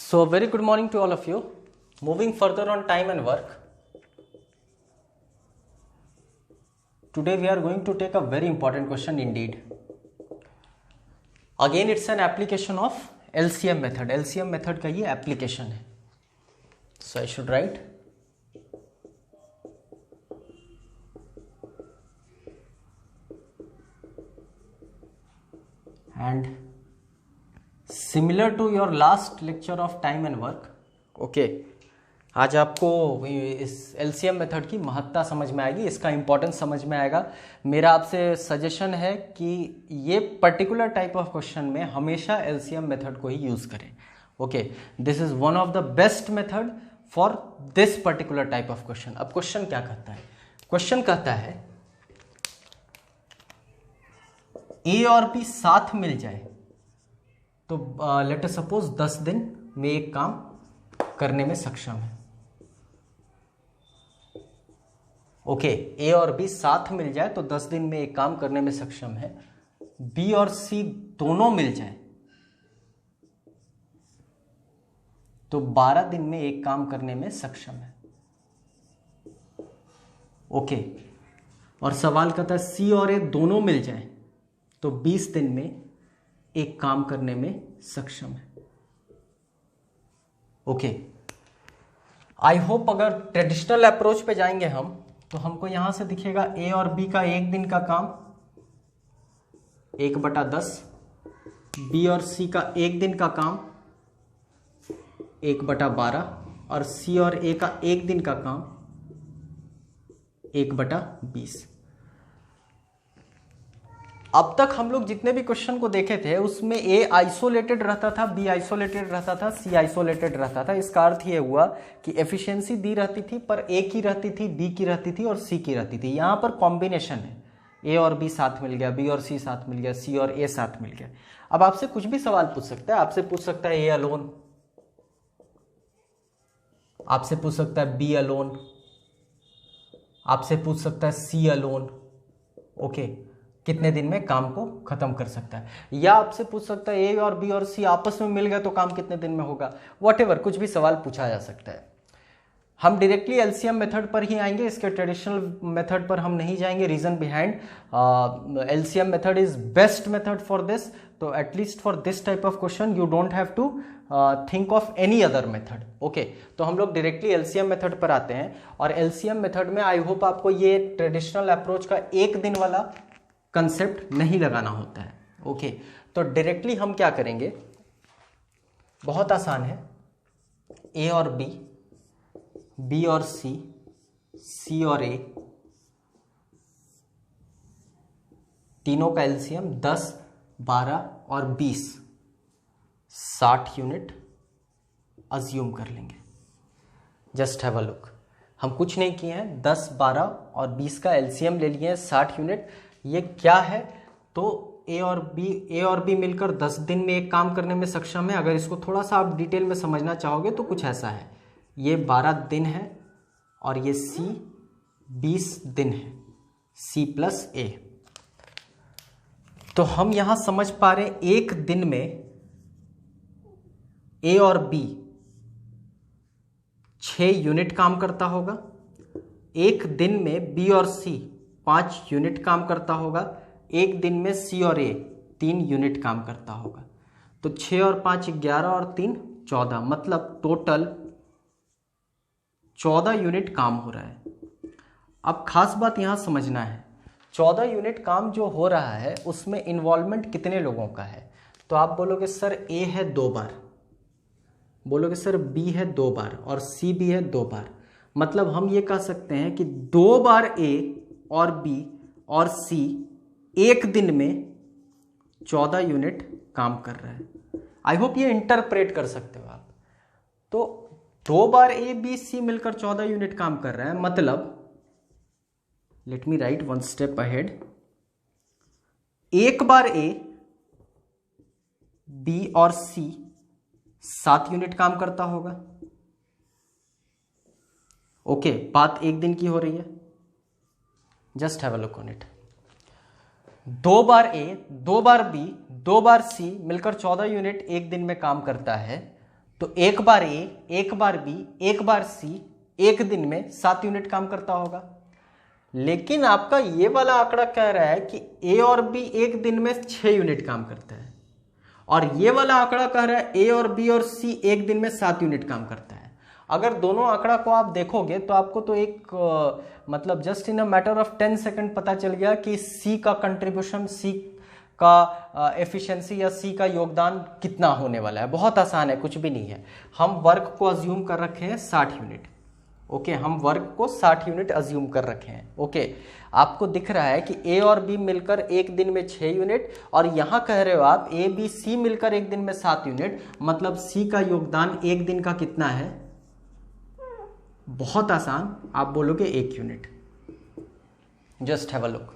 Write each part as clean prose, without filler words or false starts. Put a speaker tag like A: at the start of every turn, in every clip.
A: So very good morning to all of you. Moving further on time and work. Today we are going to take a very important question indeed. Again it's an application of LCM method. LCM method का ये application है. So I should write and similar to your last lecture of time and work. Okay. आज आपको इस LCM method की महत्ता समझ में आएगी, इसका इंपॉर्टेंस समझ में आएगा. मेरा आपसे सजेशन है कि ये पर्टिकुलर टाइप ऑफ क्वेश्चन में हमेशा LCM मेथड को ही यूज करें. Okay, this is one of the best method for this particular type of question. अब क्वेश्चन क्या कहता है? क्वेश्चन कहता है A और B साथ मिल जाए तो लेट अस सपोज 10 दिन में एक काम करने में सक्षम है. ओके, ए और बी साथ मिल जाए तो 10 दिन में एक काम करने में सक्षम है. बी और सी दोनों मिल जाए तो 12 दिन में एक काम करने में सक्षम है. ओके, और सवाल कहता है सी और ए दोनों मिल जाए तो 20 दिन में एक काम करने में सक्षम है. ओके, आई होप अगर ट्रेडिशनल अप्रोच पे जाएंगे हम तो हमको यहां से दिखेगा ए और बी का एक दिन का काम 1/10, बी और सी का एक दिन का काम 1/12 और सी और ए का एक दिन का काम 1/20. अब तक हम लोग जितने भी क्वेश्चन को देखे थे उसमें ए आइसोलेटेड रहता था, बी आइसोलेटेड रहता था, सी आइसोलेटेड रहता था. इसका अर्थ ये हुआ कि एफिशिएंसी दी रहती थी पर ए की रहती थी, बी की रहती थी और सी की रहती थी. यहां पर कॉम्बिनेशन है, ए और बी साथ मिल गया, बी और सी साथ मिल गया, सी और ए साथ मिल गया. अब आपसे कुछ भी सवाल पूछ सकता है. आपसे पूछ सकता है ए अलोन, आपसे पूछ सकता है बी अलोन, आपसे पूछ सकता है सी अलोन. ओके, कितने दिन में काम को खत्म कर सकता है. या आपसे पूछ सकता है ए और बी और सी आपस में मिल गए तो काम कितने दिन में होगा. व्हाटएवर, कुछ भी सवाल पूछा जा सकता है. हम डायरेक्टली एलसीएम मेथड पर ही आएंगे, इसके ट्रेडिशनल मेथड पर हम नहीं जाएंगे. Reason behind LCM method is best method for this. तो at least for this type of question you don't have to think of any other method. Okay, तो हम लोग डायरेक्टली एलसीएम मेथड पर आते हैं. और एलसीएम मेथड में आई होप आपको ये ट्रेडिशनल अप्रोच का एक दिन वाला कंसेप्ट नहीं लगाना होता है. ओके, तो डायरेक्टली हम क्या करेंगे, बहुत आसान है. ए और बी, बी और सी, सी और ए, तीनों का एलसीएम 10, 12 और 20, 60 यूनिट अज्यूम कर लेंगे. Just have a look. हम कुछ नहीं किए हैं, 10, 12 और 20 का एलसीएम ले लिए हैं 60 यूनिट. ये क्या है? तो ए और बी मिलकर 10 दिन में एक काम करने में सक्षम है. अगर इसको थोड़ा सा आप डिटेल में समझना चाहोगे तो कुछ ऐसा है, ये 12 दिन है और ये सी 20 दिन है, सी प्लस ए. तो हम यहां समझ पा रहे हैं एक दिन में ए और बी 6 यूनिट काम करता होगा. एक दिन में बी और सी 5 यूनिट काम करता होगा. एक दिन में सी और ए 3 यूनिट काम करता होगा. तो 6 और 5 11 और 3 14, मतलब टोटल 14 यूनिट काम हो रहा है. अब खास बात यहां समझना है, 14 यूनिट काम जो हो रहा है उसमें इन्वॉल्वमेंट कितने लोगों का है. तो आप बोलोगे सर ए है 2 बार, बोलोगे सर बी है 2 बार और सी भी है 2 बार. मतलब हम ये कह सकते हैं कि 2 बार ए और बी और सी एक दिन में 14 यूनिट काम कर रहा है. आई होप ये इंटरप्रेट कर सकते हो आप. तो 2 बार ए बी सी मिलकर 14 यूनिट काम कर रहा है. मतलब let me right one step ahead. एक बार ए बी और सी 7 यूनिट काम करता होगा. ओके, बात एक दिन की हो रही है. Just have a look on it. 2 बार ए, 2 बार बी, 2 बार सी मिलकर 14 यूनिट एक दिन में काम करता है. तो एक बार ए, एक बार बी, एक बार सी एक दिन में 7 यूनिट काम करता होगा। लेकिन आपका ये वाला आंकड़ा कह रहा है कि ए और बी एक दिन में 6 यूनिट काम करता है, और ये वाला आंकड़ा कह रहा है ए और बी और सी एक दिन में 7 यूनिट काम करता है। अगर दोनों आंकड़ा को आप देखोगे तो आपको तो एक मतलब just in a matter of 10 second पता चल गया कि सी का कंट्रीब्यूशन, सी का एफिशिएंसी या सी का योगदान कितना होने वाला है। बहुत आसान है, कुछ भी नहीं है। हम वर्क को अज्यूम कर रखे हैं 60 यूनिट। ओके, हम वर्क को 60 यूनिट अज्यूम कर रखे हैं। ओके, आपको दिख रहा है कि ए और बी मिलकर एक दिन में 6 यूनिट, और यहां कह रहे हो आप ए बी सी मिलकर एक दिन में 7 यूनिट, मतलब सी का योगदान एक दिन का कितना है? बहुत आसान, आप बोलोगे 1 unit. Just have a look.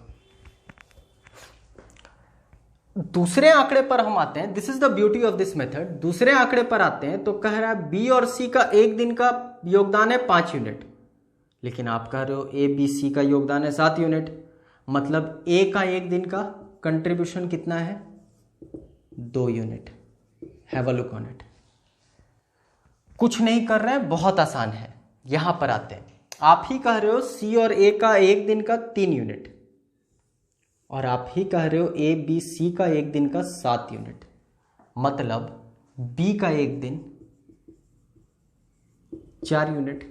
A: दूसरे आंकड़े पर हम आते हैं। This is the beauty of this method. दूसरे आंकड़े पर आते हैं तो कह रहा है बी और सी का एक दिन का योगदान है 5 यूनिट, लेकिन आप कह रहे हो ए बी सी का योगदान है 7 यूनिट, मतलब ए का एक दिन का कंट्रीब्यूशन कितना है? 2 unit. Have a look on it. कुछ नहीं कर रहे हैं, बहुत आसान है। यहां पर आते हैं, आप ही कह रहे हो सी और ए का एक दिन का 3 यूनिट, और आप ही कह रहे हो ए बी सी का एक दिन का 7 यूनिट, मतलब बी का एक दिन 4 यूनिट।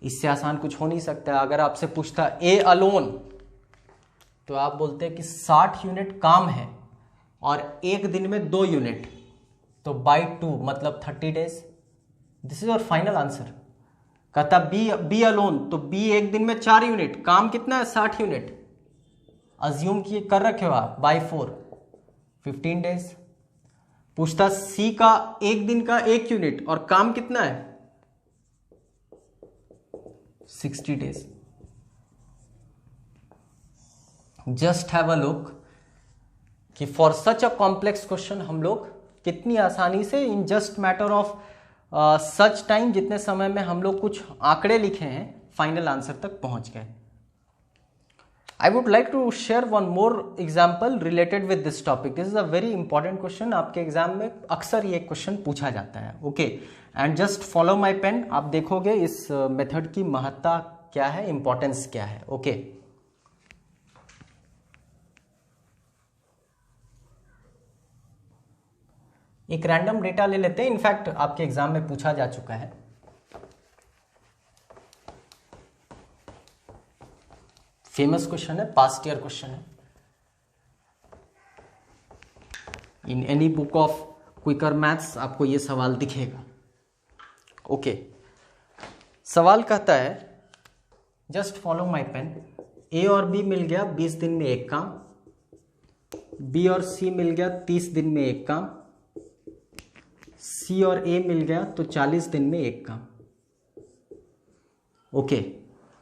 A: इससे आसान कुछ हो नहीं सकता। अगर आपसे पूछता ए अलोन, तो आप बोलते हैं कि 60 यूनिट काम है और एक दिन में 2 यूनिट, तो बाई 2 मतलब 30 days. This is your final answer. कहता बी अलोन, तो बी एक दिन में 4 यूनिट, काम कितना है? 60 यूनिट। अज्यूम किए कर रखे हो आप बाई 4, 15 डेज। पूछता सी का एक दिन का 1 यूनिट और काम कितना है? 60 days. Just have a look कि for such a complex question हम लोग कितनी आसानी से in just matter of such time, जितने समय में हम लोग कुछ आंकड़े लिखे हैं, फाइनल आंसर तक पहुंच गए। I would like to share one more example related with this topic. This is a very important question. आपके एग्जाम में अक्सर ये क्वेश्चन पूछा जाता है। Okay, and just follow my pen. आप देखोगे इस मेथड की महत्ता क्या है, इंपॉर्टेंस क्या है। ओके, एक रैंडम डेटा ले लेते हैं। इनफैक्ट आपके एग्जाम में पूछा जा चुका है। फेमस क्वेश्चन है, पास्ट ईयर क्वेश्चन है। In any book of quicker maths आपको ये सवाल दिखेगा। ओके, सवाल कहता है, just follow my pen. A और बी मिल गया 20 दिन में एक काम, बी और सी मिल गया 30 दिन में एक काम, सी और ए मिल गया तो 40 दिन में एक काम। ओके,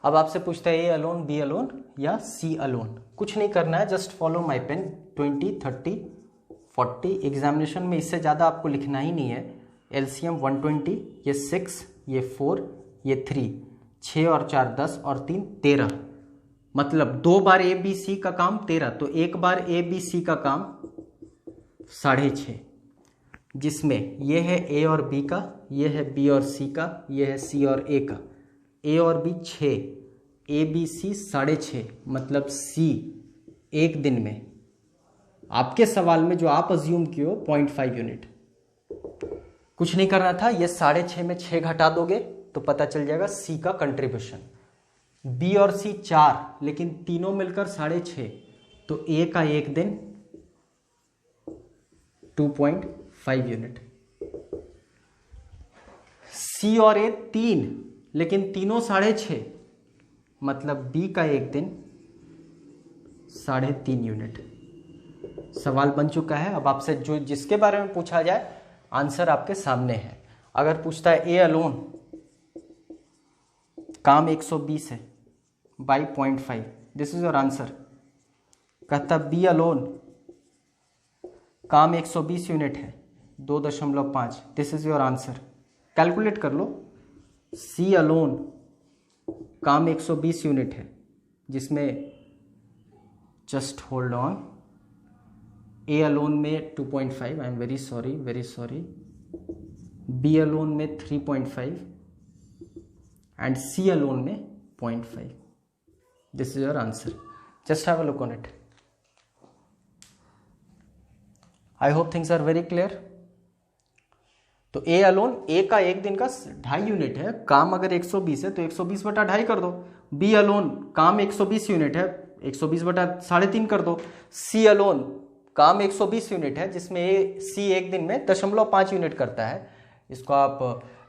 A: अब आपसे पूछता है ए अलोन, बी अलोन या सी अलोन। कुछ नहीं करना है, just follow my pen. 20, 30, 40। Examination में इससे ज़्यादा आपको लिखना ही नहीं है। एलसीएम 120, ये 6, ये 4, ये 3, 6 और 4 10 और 3 13, मतलब 2 बार ए बी सी का काम 13, तो एक बार ए बी सी का काम 6.5, जिसमें ये है ए और बी का, ये है बी और सी का, ये है सी और ए का। ए और बी 6, ए बी सी 6.5, मतलब सी एक दिन में, आपके सवाल में जो आप अज्यूम किए हो 0.5 यूनिट। कुछ नहीं करना था, ये 6.5 में 6 घटा दोगे तो पता चल जाएगा सी का कंट्रीब्यूशन। बी और सी 4, लेकिन तीनों मिलकर 6.5, तो ए का एक दिन 2.5 यूनिट। सी और ए 3, लेकिन तीनों 6.5, मतलब बी का एक दिन 3.5 यूनिट। सवाल बन चुका है। अब आपसे जो जिसके बारे में पूछा जाए, आंसर आपके सामने है। अगर पूछता है ए अलोन, काम 120 है by 0.5, this is your answer. कहता बी अलोन, काम 120 यूनिट है 2.5, this is your answer. Calculate कर लो। सी अलोन, काम 120 यूनिट है, जिसमें just hold on, A alone में 2.5, I am very sorry, B alone में 3.5 एंड सी अलोन में 0.5. This is your answer. Just have a look on it. I hope things are very clear. तो A alone, ए का एक दिन का 2.5 unit है, काम अगर 120 है तो 120 बटा 2.5 कर दो. बी अलोन काम 120 यूनिट है, 120 बटा 3.5 कर दो. सी अलोन काम 120 यूनिट है, जिसमें ए सी एक दिन में 0.5 यूनिट करता है. इसको आप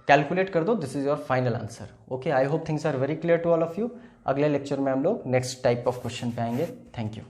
A: कैलकुलेट कर दो. This is your final answer. Okay, I hope things are very clear to all of you. अगले लेक्चर में हम लोग नेक्स्ट टाइप ऑफ क्वेश्चन पे आएंगे. Thank you.